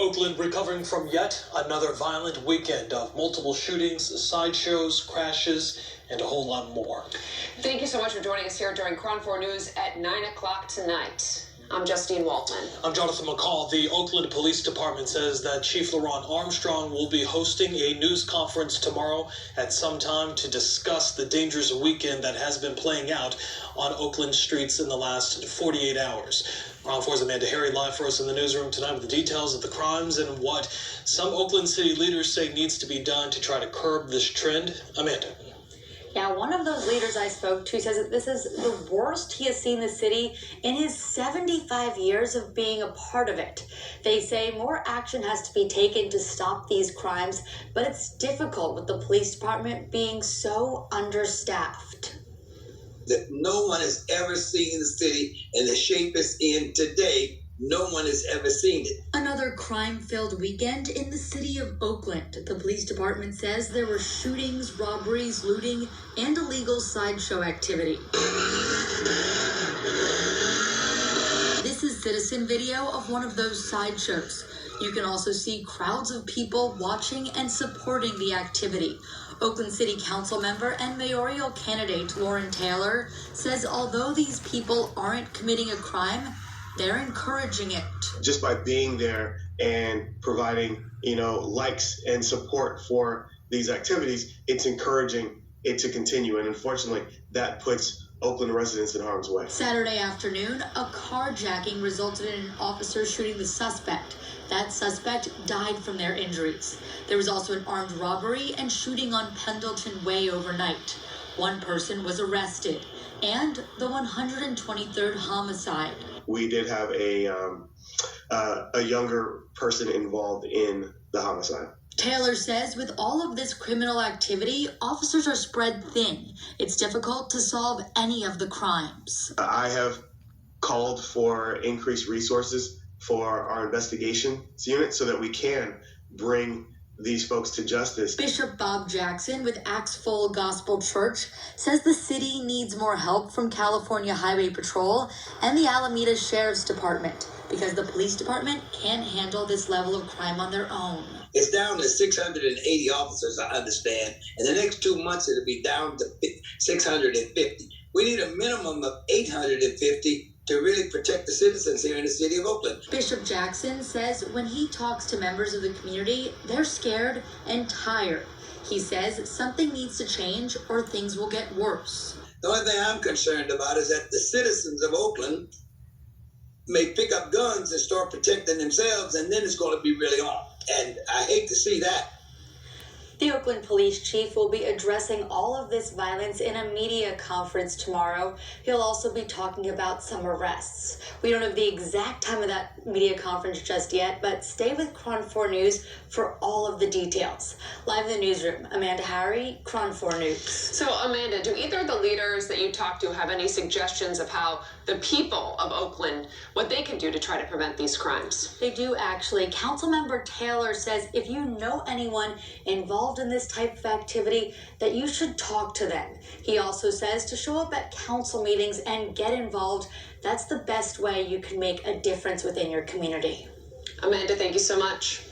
Oakland recovering from yet another violent weekend of multiple shootings, sideshows, crashes, and a whole lot more. Thank you so much for joining us here during Cron 4 News at 9 o'clock tonight. I'm Justine Waltman. I'm Jonathan McCall. The Oakland Police Department says that Chief LaRon Armstrong will be hosting a news conference tomorrow at some time to discuss the dangerous weekend that has been playing out on Oakland streets in the last 48 hours. Cron 4's Amanda Harry live for us in the newsroom tonight with the details of the crimes and what some Oakland city leaders say needs to be done to try to curb this trend. Amanda. Yeah, one of those leaders I spoke to says that this is the worst he has seen the city in his 75 years of being a part of it. They say more action has to be taken to stop these crimes, but it's difficult with the police department being so understaffed. That no one has ever seen the city in the shape it's in today. No one has ever seen it. Another crime-filled weekend in the city of Oakland. The police department says there were shootings, robberies, looting, and illegal sideshow activity. This is citizen video of one of those sideshows. You can also see crowds of people watching and supporting the activity. Oakland City Council member and mayoral candidate Lauren Taylor says although these people aren't committing a crime, they're encouraging it. Just by being there and providing, likes and support for these activities, it's encouraging it to continue. And unfortunately, that puts Oakland residents in harm's way. Saturday afternoon, a carjacking resulted in an officer shooting the suspect. That suspect died from their injuries. There was also an armed robbery and shooting on Pendleton Way overnight. One person was arrested. And the 123rd homicide. We did have a younger person involved in the homicide. Taylor says with all of this criminal activity, officers are spread thin. It's difficult to solve any of the crimes. I have called for increased resources for our investigations unit so that we can bring these folks to justice. Bishop Bob Jackson with Acts Full Gospel Church says the city needs more help from California Highway Patrol and the Alameda Sheriff's Department because the police department can't handle this level of crime on their own. It's down to 680 officers, I understand. In the next 2 months, it'll be down to 650. We need a minimum of 850 to really protect the citizens here in the city of Oakland. Bishop Jackson says when he talks to members of the community, they're scared and tired. He says something needs to change or things will get worse. The only thing I'm concerned about is that the citizens of Oakland may pick up guns and start protecting themselves, and then it's going to be really on. And I hate to see that. The Oakland Police Chief will be addressing all of this violence in a media conference tomorrow. He'll also be talking about some arrests. We don't have the exact time of that media conference just yet, but stay with Cron 4 News for all of the details. Live in the newsroom, Amanda Harry, Cron 4 News. So, Amanda, do either of the leaders that you talked to have any suggestions of how the people of Oakland, what they can do to try to prevent these crimes? They do, actually. Councilmember Taylor says if you know anyone involved in this type of activity, that you should talk to them. He also says to show up at council meetings and get involved. That's the best way you can make a difference within your community. Amanda, thank you so much.